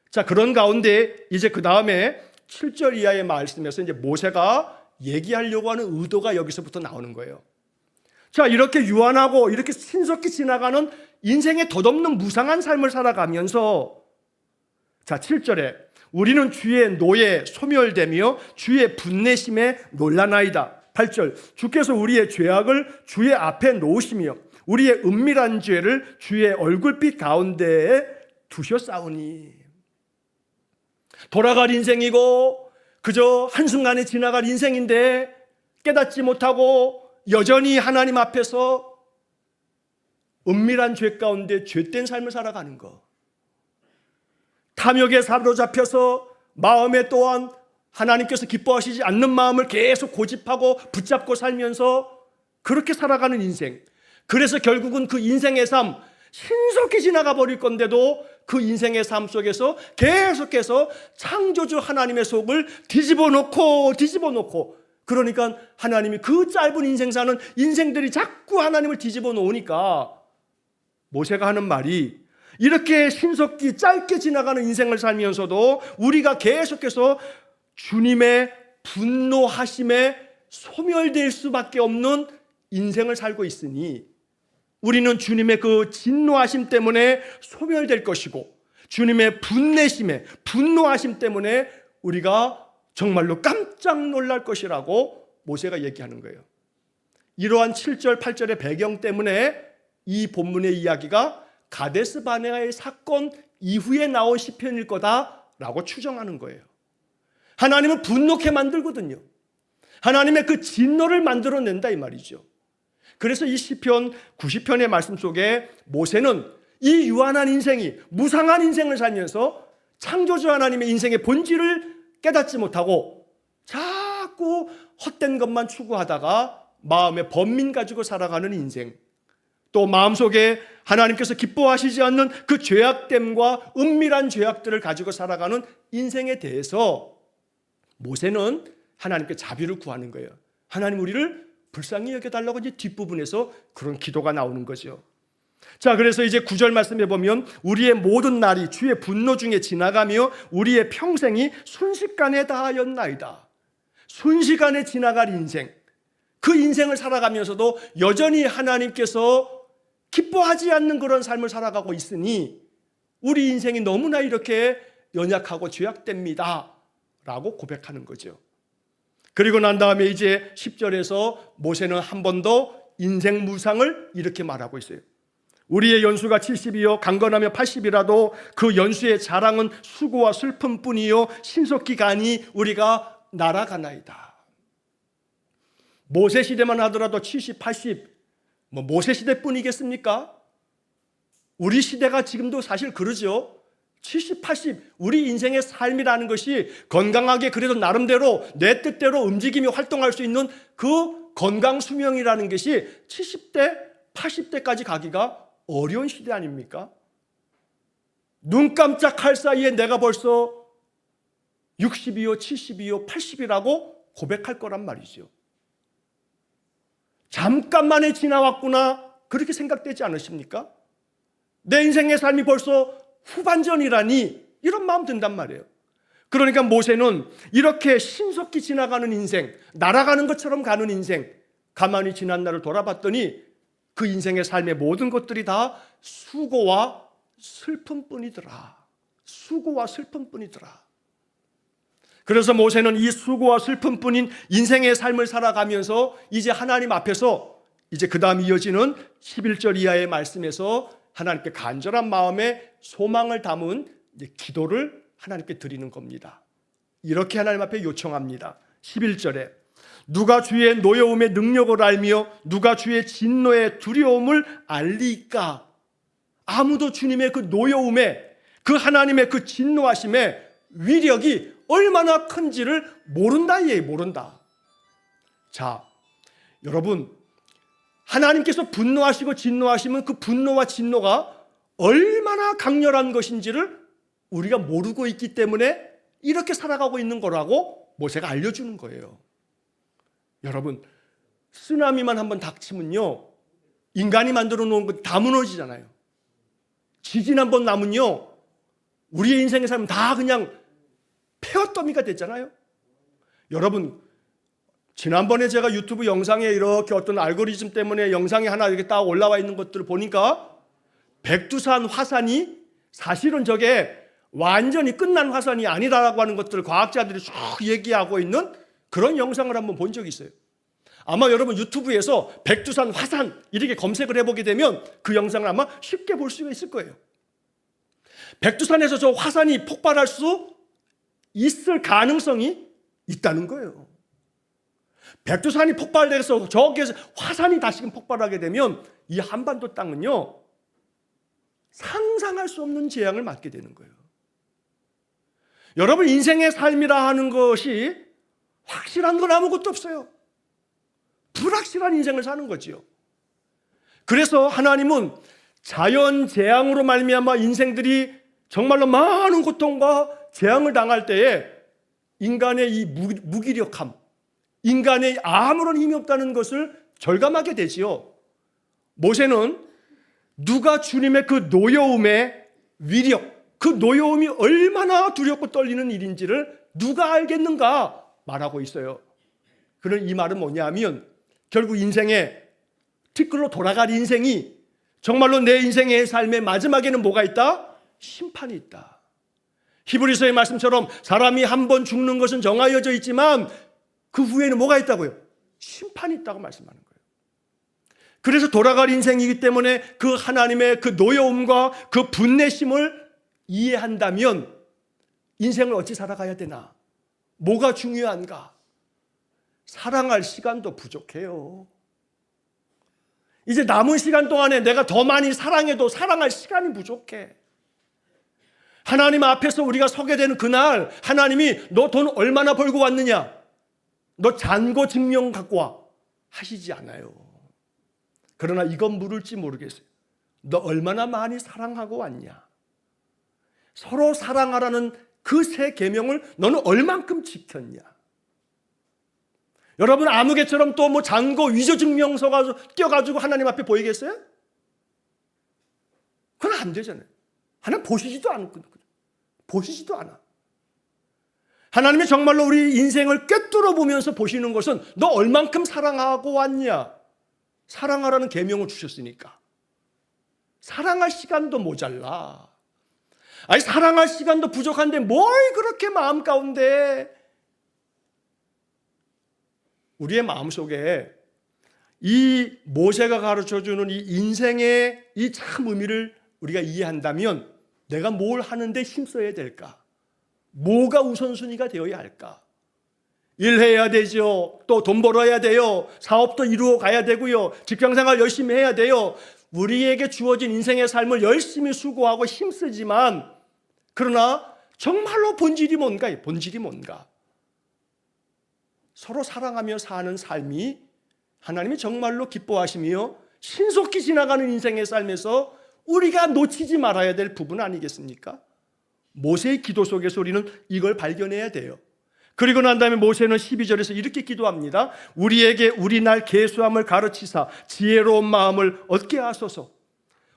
자, 그런 가운데 이제 그 다음에 7절 이하의 말씀에서 이제 모세가 얘기하려고 하는 의도가 여기서부터 나오는 거예요. 자, 이렇게 유한하고 이렇게 신속히 지나가는 인생의 덧없는 무상한 삶을 살아가면서, 자, 7절에 우리는 주의 노에 소멸되며 주의 분내심에 놀라나이다. 8절 주께서 우리의 죄악을 주의 앞에 놓으시며 우리의 은밀한 죄를 주의 얼굴빛 가운데에 두셨사오니. 돌아갈 인생이고 그저 한순간에 지나갈 인생인데 깨닫지 못하고 여전히 하나님 앞에서 은밀한 죄 가운데 죄된 삶을 살아가는 것. 탐욕에 사로잡혀서 마음에 또한 하나님께서 기뻐하시지 않는 마음을 계속 고집하고 붙잡고 살면서 그렇게 살아가는 인생. 그래서 결국은 그 인생의 삶 신속히 지나가 버릴 건데도 그 인생의 삶 속에서 계속해서 창조주 하나님의 속을 뒤집어 놓고 그러니까 하나님이 그 짧은 인생 사는 인생들이 자꾸 하나님을 뒤집어 놓으니까 모세가 하는 말이, 이렇게 신속히 짧게 지나가는 인생을 살면서도 우리가 계속해서 주님의 분노하심에 소멸될 수밖에 없는 인생을 살고 있으니 우리는 주님의 그 진노하심 때문에 소멸될 것이고 주님의 분내심에 분노하심 때문에 우리가 정말로 깜짝 놀랄 것이라고 모세가 얘기하는 거예요. 이러한 7절 8절의 배경 때문에 이 본문의 이야기가 가데스 바네아의 사건 이후에 나온 시편일 거다라고 추정하는 거예요. 하나님은 분노케 만들거든요. 하나님의 그 진노를 만들어낸다 이 말이죠. 그래서 이 시편 90편의 말씀 속에 모세는 이 유한한 인생이 무상한 인생을 살면서 창조주 하나님의 인생의 본질을 깨닫지 못하고 자꾸 헛된 것만 추구하다가 마음의 번민 가지고 살아가는 인생, 또 마음속에 하나님께서 기뻐하시지 않는 그 죄악됨과 은밀한 죄악들을 가지고 살아가는 인생에 대해서 모세는 하나님께 자비를 구하는 거예요. 하나님 우리를 불쌍히 여겨달라고 이제 뒷부분에서 그런 기도가 나오는 거죠. 자, 그래서 이제 9절 말씀에 보면 우리의 모든 날이 주의 분노 중에 지나가며 우리의 평생이 순식간에 다하였나이다. 순식간에 지나갈 인생. 그 인생을 살아가면서도 여전히 하나님께서 기뻐하지 않는 그런 삶을 살아가고 있으니 우리 인생이 너무나 이렇게 연약하고 죄악됩니다 라고 고백하는 거죠. 그리고 난 다음에 이제 10절에서 모세는 한 번 더 인생 무상을 이렇게 말하고 있어요. 우리의 연수가 70이요 강건하며 80이라도 그 연수의 자랑은 수고와 슬픔뿐이요 신속히 가니 우리가 날아가나이다. 모세 시대만 하더라도 70, 80 모세 시대뿐이겠습니까? 우리 시대가 지금도 사실 그러죠. 70, 80 우리 인생의 삶이라는 것이 건강하게 그래도 나름대로 내 뜻대로 움직이며 활동할 수 있는 그 건강 수명이라는 것이 70대, 80대까지 가기가 어려운 시대 아닙니까? 눈 깜짝할 사이에 내가 벌써 60이요, 70이요, 80이라고 고백할 거란 말이죠. 잠깐만에 지나왔구나 그렇게 생각되지 않으십니까? 내 인생의 삶이 벌써 후반전이라니 이런 마음 든단 말이에요. 그러니까 모세는 이렇게 신속히 지나가는 인생, 날아가는 것처럼 가는 인생, 가만히 지난 날을 돌아봤더니 그 인생의 삶의 모든 것들이 다 수고와 슬픔뿐이더라. 수고와 슬픔뿐이더라. 그래서 모세는 이 수고와 슬픔뿐인 인생의 삶을 살아가면서 이제 하나님 앞에서 이제 그 다음 이어지는 11절 이하의 말씀에서 하나님께 간절한 마음에 소망을 담은 기도를 하나님께 드리는 겁니다. 이렇게 하나님 앞에 요청합니다. 11절에 누가 주의 노여움의 능력을 알며 누가 주의 진노의 두려움을 알리까? 아무도 주님의 그 노여움에 그 하나님의 그 진노하심의 위력이 얼마나 큰지를 모른다 이에요. 모른다. 자, 여러분 하나님께서 분노하시고 진노하시면 그 분노와 진노가 얼마나 강렬한 것인지를 우리가 모르고 있기 때문에 이렇게 살아가고 있는 거라고 모세가 알려주는 거예요. 여러분 쓰나미만 한번 닥치면요 인간이 만들어 놓은 거 다 무너지잖아요. 지진 한번 나면요 우리의 인생의 삶은 다 그냥 폐허더미가 됐잖아요. 여러분 지난번에 제가 유튜브 영상에 이렇게 어떤 알고리즘 때문에 영상이 하나 이렇게 딱 올라와 있는 것들을 보니까 백두산 화산이 사실은 저게 완전히 끝난 화산이 아니라고 하는 것들을 과학자들이 쭉 얘기하고 있는 그런 영상을 한번 본 적이 있어요. 아마 여러분 유튜브에서 백두산 화산 이렇게 검색을 해보게 되면 그 영상을 아마 쉽게 볼 수가 있을 거예요. 백두산에서 저 화산이 폭발할 수 있을 가능성이 있다는 거예요. 백두산이 폭발돼서 저기에서 화산이 다시금 폭발하게 되면 이 한반도 땅은요 상상할 수 없는 재앙을 맞게 되는 거예요. 여러분 인생의 삶이라 하는 것이 확실한 건 아무것도 없어요. 불확실한 인생을 사는 거지요. 그래서 하나님은 자연 재앙으로 말미암아 인생들이 정말로 많은 고통과 재앙을 당할 때에 인간의 이 무기력함, 인간의 아무런 힘이 없다는 것을 절감하게 되지요. 모세는 누가 주님의 그 노여움의 위력, 그 노여움이 얼마나 두렵고 떨리는 일인지를 누가 알겠는가 말하고 있어요. 그런 이 말은 뭐냐면 결국 인생의 티끌로 돌아갈 인생이 정말로 내 인생의 삶의 마지막에는 뭐가 있다? 심판이 있다. 히브리서의 말씀처럼 사람이 한 번 죽는 것은 정하여져 있지만 그 후에는 뭐가 있다고요? 심판이 있다고 말씀하는 거예요. 그래서 돌아갈 인생이기 때문에 그 하나님의 그 노여움과 그 분내심을 이해한다면 인생을 어찌 살아가야 되나? 뭐가 중요한가? 사랑할 시간도 부족해요. 이제 남은 시간 동안에 내가 더 많이 사랑해도 사랑할 시간이 부족해. 하나님 앞에서 우리가 서게 되는 그날 하나님이 너 돈 얼마나 벌고 왔느냐? 너 잔고 증명 갖고 와 하시지 않아요. 그러나 이건 물을지 모르겠어요. 너 얼마나 많이 사랑하고 왔냐? 서로 사랑하라는 그 세 계명을 너는 얼만큼 지켰냐? 여러분 아무개처럼 또 뭐 잔고 위조 증명서가 띄어가지고 하나님 앞에 보이겠어요? 그건 안 되잖아요. 하나님 보시지도 않고 보시지도 않아. 하나님이 정말로 우리 인생을 꿰뚫어 보면서 보시는 것은 너 얼만큼 사랑하고 왔냐? 사랑하라는 계명을 주셨으니까. 사랑할 시간도 모자라. 아니, 사랑할 시간도 부족한데 뭘 그렇게 마음 가운데, 우리의 마음속에 이 모세가 가르쳐주는 이 인생의 이 참 의미를 우리가 이해한다면 내가 뭘 하는데 힘써야 될까? 뭐가 우선순위가 되어야 할까? 일해야 되죠. 또 돈 벌어야 돼요. 사업도 이루어 가야 되고요. 직장생활 열심히 해야 돼요. 우리에게 주어진 인생의 삶을 열심히 수고하고 힘쓰지만, 그러나 정말로 본질이 뭔가? 본질이 뭔가? 서로 사랑하며 사는 삶이 하나님이 정말로 기뻐하시며 신속히 지나가는 인생의 삶에서 우리가 놓치지 말아야 될 부분 아니겠습니까? 모세의 기도 속에서 우리는 이걸 발견해야 돼요. 그리고 난 다음에 모세는 12절에서 이렇게 기도합니다. 우리에게 우리 날 계수함을 가르치사 지혜로운 마음을 얻게 하소서.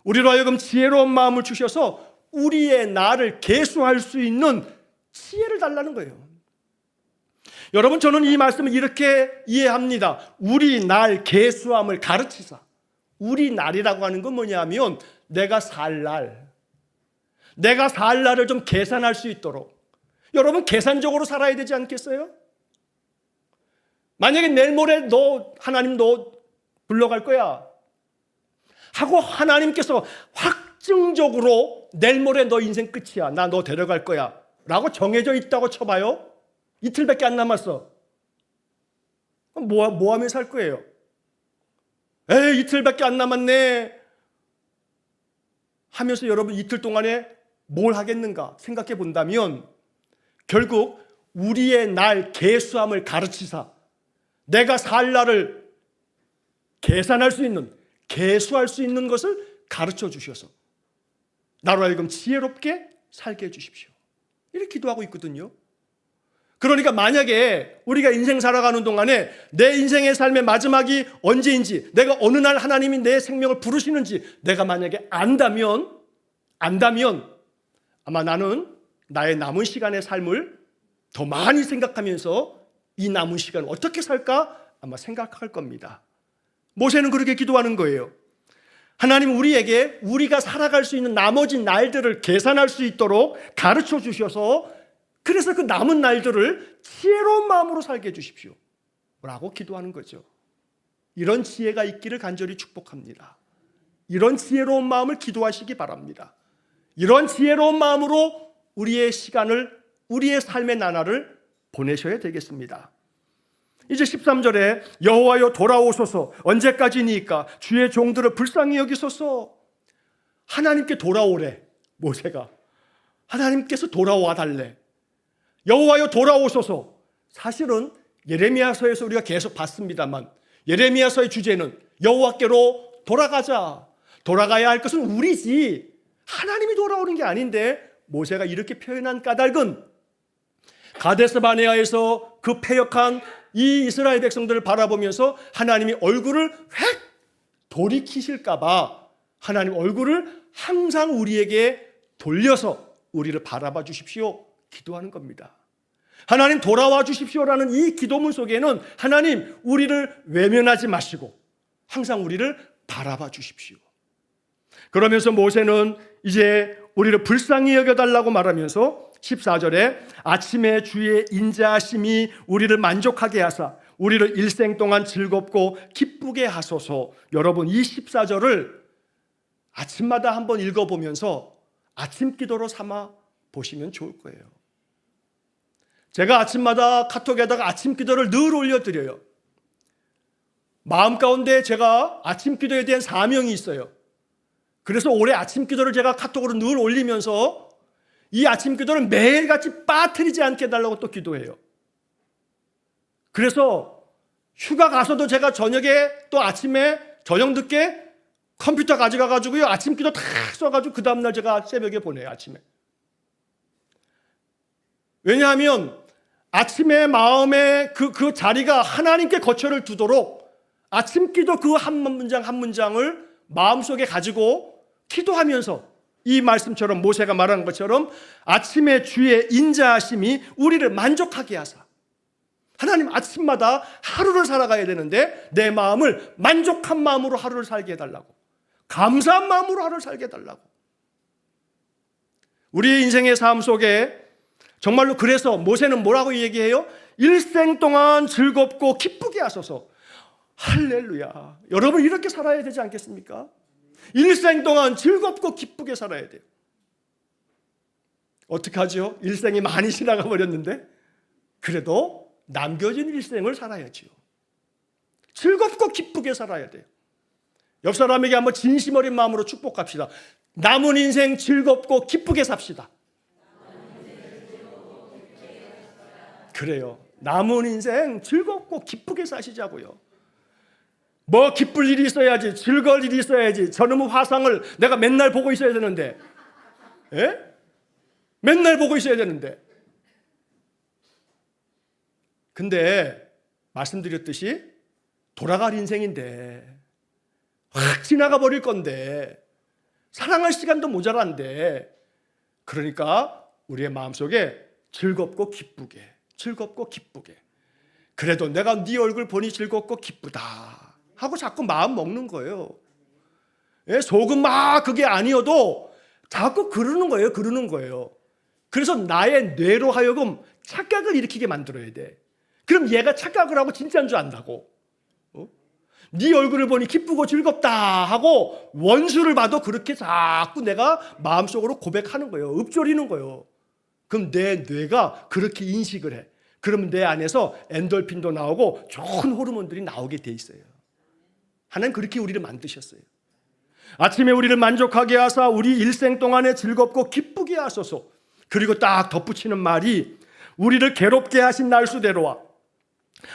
우리로 하여금 지혜로운 마음을 주셔서 우리의 날을 계수할 수 있는 지혜를 달라는 거예요. 여러분, 저는 이 말씀을 이렇게 이해합니다. 우리 날 계수함을 가르치사. 우리 날이라고 하는 건 뭐냐면 내가 살 날, 내가 살 날을 좀 계산할 수 있도록, 여러분 계산적으로 살아야 되지 않겠어요? 만약에 내일 모레 하나님 너 불러갈 거야 하고 하나님께서 확증적으로 내일 모레 너 인생 끝이야, 나 너 데려갈 거야 라고 정해져 있다고 쳐봐요. 이틀밖에 안 남았어. 뭐 하며 살 거예요? 에이, 이틀밖에 안 남았네 하면서 여러분 이틀 동안에 뭘 하겠는가 생각해 본다면 결국 우리의 날 계수함을 가르치사 내가 살 날을 계산할 수 있는, 계수할 수 있는 것을 가르쳐 주셔서 나로 하여금 지혜롭게 살게 해주십시오. 이렇게 기도하고 있거든요. 그러니까 만약에 우리가 인생 살아가는 동안에 내 인생의 삶의 마지막이 언제인지, 내가 어느 날 하나님이 내 생명을 부르시는지 내가 만약에 안다면 아마 나는 나의 남은 시간의 삶을 더 많이 생각하면서 이 남은 시간을 어떻게 살까 아마 생각할 겁니다. 모세는 그렇게 기도하는 거예요. 하나님, 우리에게 우리가 살아갈 수 있는 나머지 날들을 계산할 수 있도록 가르쳐 주셔서 그래서 그 남은 날들을 지혜로운 마음으로 살게 해주십시오 라고 기도하는 거죠. 이런 지혜가 있기를 간절히 축복합니다. 이런 지혜로운 마음을 기도하시기 바랍니다. 이런 지혜로운 마음으로 우리의 시간을, 우리의 삶의 나날을 보내셔야 되겠습니다. 이제 13절에 여호와여 돌아오소서, 언제까지니까 주의 종들을 불쌍히 여기소서. 하나님께 돌아오래. 모세가 하나님께서 돌아와 달래. 여호와여 돌아오소서. 사실은 예레미야서에서 우리가 계속 봤습니다만 예레미야서의 주제는 여호와께로 돌아가자. 돌아가야 할 것은 우리지 하나님이 돌아오는 게 아닌데, 모세가 이렇게 표현한 까닭은 가데스 바네아에서 그 패역한 이 이스라엘 백성들을 바라보면서 하나님이 얼굴을 획 돌이키실까 봐 하나님 얼굴을 항상 우리에게 돌려서 우리를 바라봐 주십시오 기도하는 겁니다. 하나님 돌아와 주십시오라는 이 기도문 속에는 하나님 우리를 외면하지 마시고 항상 우리를 바라봐 주십시오. 그러면서 모세는 이제 우리를 불쌍히 여겨달라고 말하면서 14절에 아침에 주의 인자하심이 우리를 만족하게 하사 우리를 일생 동안 즐겁고 기쁘게 하소서. 여러분, 이 14절을 아침마다 한번 읽어보면서 아침 기도로 삼아 보시면 좋을 거예요. 제가 아침마다 카톡에다가 아침 기도를 늘 올려드려요. 마음 가운데 제가 아침 기도에 대한 사명이 있어요. 그래서 올해 아침 기도를 제가 카톡으로 늘 올리면서 이 아침 기도를 매일같이 빠뜨리지 않게 해달라고 또 기도해요. 그래서 휴가 가서도 제가 저녁에 또 아침에 저녁 늦게 컴퓨터 가져가가지고요 아침 기도 다 써가지고 그 다음날 제가 새벽에 보내요. 아침에. 왜냐하면 아침에 마음의 그 자리가 하나님께 거처를 두도록 아침 기도 그 한 문장 한 문장을 마음속에 가지고 기도하면서 이 말씀처럼 모세가 말한 것처럼 아침에 주의 인자하심이 우리를 만족하게 하사. 하나님 아침마다 하루를 살아가야 되는데 내 마음을 만족한 마음으로 하루를 살게 해달라고, 감사한 마음으로 하루를 살게 해달라고. 우리의 인생의 삶 속에 정말로 그래서 모세는 뭐라고 얘기해요? 일생 동안 즐겁고 기쁘게 하소서. 할렐루야. 여러분 이렇게 살아야 되지 않겠습니까? 일생 동안 즐겁고 기쁘게 살아야 돼요. 어떻게 하죠? 일생이 많이 지나가 버렸는데 그래도 남겨진 일생을 살아야지요. 즐겁고 기쁘게 살아야 돼요. 옆 사람에게 한번 진심 어린 마음으로 축복합시다. 남은 인생 즐겁고 기쁘게 삽시다. 그래요. 남은 인생 즐겁고 기쁘게 사시자고요. 뭐 기쁠 일이 있어야지, 즐거울 일이 있어야지, 저놈의 화상을 내가 맨날 보고 있어야 되는데, 예? 맨날 보고 있어야 되는데. 근데 말씀드렸듯이 돌아갈 인생인데 확 지나가 버릴 건데 사랑할 시간도 모자란데, 그러니까 우리의 마음속에 즐겁고 기쁘게, 즐겁고 기쁘게, 그래도 내가 네 얼굴 보니 즐겁고 기쁘다 하고 자꾸 마음 먹는 거예요. 예, 속은 막 그게 아니어도 자꾸 그러는 거예요. 그러는 거예요. 그래서 나의 뇌로 하여금 착각을 일으키게 만들어야 돼. 그럼 얘가 착각을 하고 진짜인 줄 안다고. 네 얼굴을 보니 기쁘고 즐겁다 하고 원수를 봐도 그렇게 자꾸 내가 마음속으로 고백하는 거예요. 읊조리는 거예요. 그럼 내 뇌가 그렇게 인식을 해. 그러면 내 안에서 엔돌핀도 나오고 좋은 호르몬들이 나오게 돼 있어요. 하나님 그렇게 우리를 만드셨어요. 아침에 우리를 만족하게 하사 우리 일생 동안에 즐겁고 기쁘게 하소서. 그리고 딱 덧붙이는 말이 우리를 괴롭게 하신 날수대로와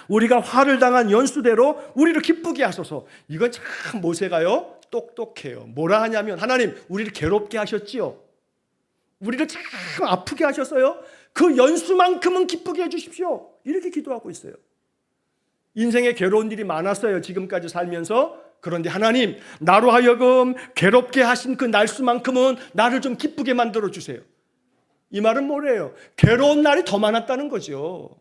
우리가 화를 당한 연수대로 우리를 기쁘게 하소서. 이건 참 모세가요 똑똑해요. 뭐라 하냐면 하나님 우리를 괴롭게 하셨지요. 우리를 참 아프게 하셨어요. 그 연수만큼은 기쁘게 해주십시오. 이렇게 기도하고 있어요. 인생에 괴로운 일이 많았어요. 지금까지 살면서. 그런데 하나님 나로 하여금 괴롭게 하신 그 날수만큼은 나를 좀 기쁘게 만들어 주세요. 이 말은 뭐래요? 괴로운 날이 더 많았다는 거죠.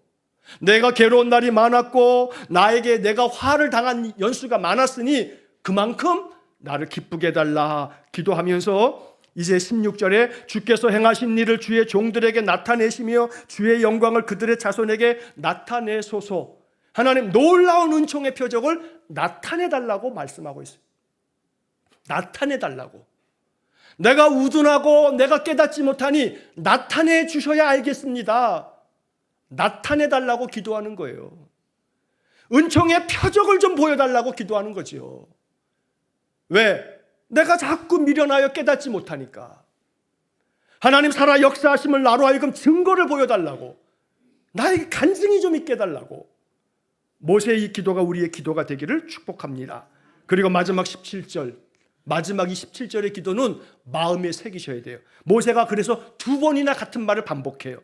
내가 괴로운 날이 많았고 나에게 내가 화를 당한 연수가 많았으니 그만큼 나를 기쁘게 해달라 기도하면서 이제 16절에 주께서 행하신 일을 주의 종들에게 나타내시며 주의 영광을 그들의 자손에게 나타내소서. 하나님 놀라운 은총의 표적을 나타내달라고 말씀하고 있어요. 나타내달라고. 내가 우둔하고 내가 깨닫지 못하니 나타내 주셔야 알겠습니다. 나타내달라고 기도하는 거예요. 은총의 표적을 좀 보여달라고 기도하는 거죠. 왜? 내가 자꾸 미련하여 깨닫지 못하니까. 하나님 살아 역사하심을 나로 하여금 증거를 보여달라고, 나에게 간증이 좀 있게 해달라고. 모세의 이 기도가 우리의 기도가 되기를 축복합니다. 그리고 마지막 17절, 마지막 이 17절의 기도는 마음에 새기셔야 돼요. 모세가 그래서 두 번이나 같은 말을 반복해요.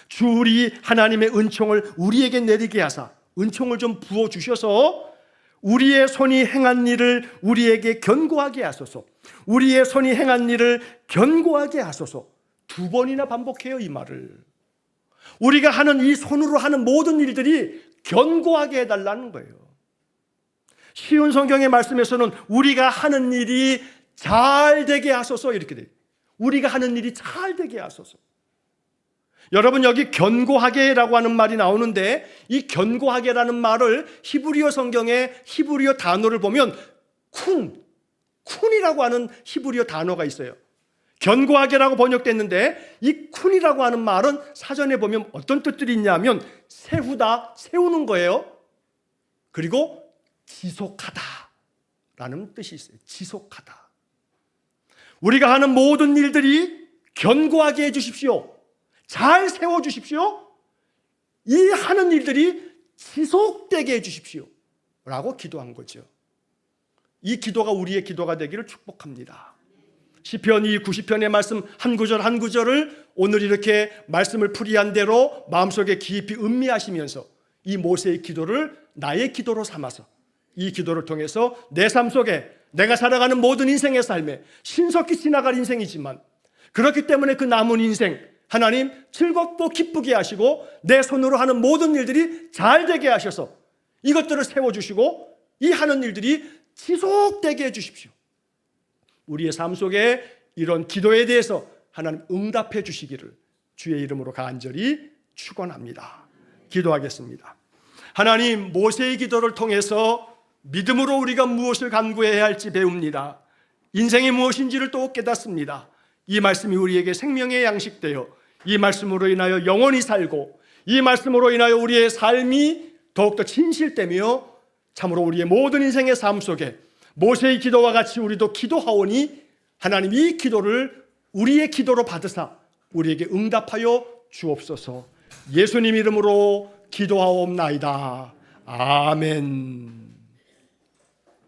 주 우리 하나님의 은총을 우리에게 내리게 하사, 은총을 좀 부어주셔서 우리의 손이 행한 일을 우리에게 견고하게 하소서. 우리의 손이 행한 일을 견고하게 하소서. 두 번이나 반복해요, 이 말을. 우리가 하는 이 손으로 하는 모든 일들이 견고하게 해달라는 거예요. 쉬운 성경의 말씀에서는 우리가 하는 일이 잘 되게 하소서 이렇게 돼요. 우리가 하는 일이 잘 되게 하소서. 여러분 여기 견고하게라고 하는 말이 나오는데 이 견고하게라는 말을 히브리어 성경의 히브리어 단어를 보면 쿤이라고 하는 히브리어 단어가 있어요. 견고하게라고 번역됐는데 이 쿤이라고 하는 말은 사전에 보면 어떤 뜻들이 있냐면 세우다, 세우는 거예요. 그리고 지속하다라는 뜻이 있어요. 지속하다. 우리가 하는 모든 일들이 견고하게 해주십시오. 잘 세워주십시오. 이 하는 일들이 지속되게 해주십시오 라고 기도한 거죠. 이 기도가 우리의 기도가 되기를 축복합니다. 시편 이 90편의 말씀 한 구절 한 구절을 오늘 이렇게 말씀을 풀이한 대로 마음속에 깊이 음미하시면서 이 모세의 기도를 나의 기도로 삼아서 이 기도를 통해서 내 삶 속에 내가 살아가는 모든 인생의 삶에 신속히 지나갈 인생이지만, 그렇기 때문에 그 남은 인생 하나님 즐겁고 기쁘게 하시고 내 손으로 하는 모든 일들이 잘 되게 하셔서 이것들을 세워주시고 이 하는 일들이 지속되게 해주십시오. 우리의 삶 속에 이런 기도에 대해서 하나님 응답해 주시기를 주의 이름으로 간절히 축원합니다. 기도하겠습니다. 하나님, 모세의 기도를 통해서 믿음으로 우리가 무엇을 간구해야 할지 배웁니다. 인생이 무엇인지를 또 깨닫습니다. 이 말씀이 우리에게 생명의 양식되어 이 말씀으로 인하여 영원히 살고 이 말씀으로 인하여 우리의 삶이 더욱더 진실되며 참으로 우리의 모든 인생의 삶 속에 모세의 기도와 같이 우리도 기도하오니 하나님 이 기도를 우리의 기도로 받으사 우리에게 응답하여 주옵소서. 예수님 이름으로 기도하옵나이다. 아멘.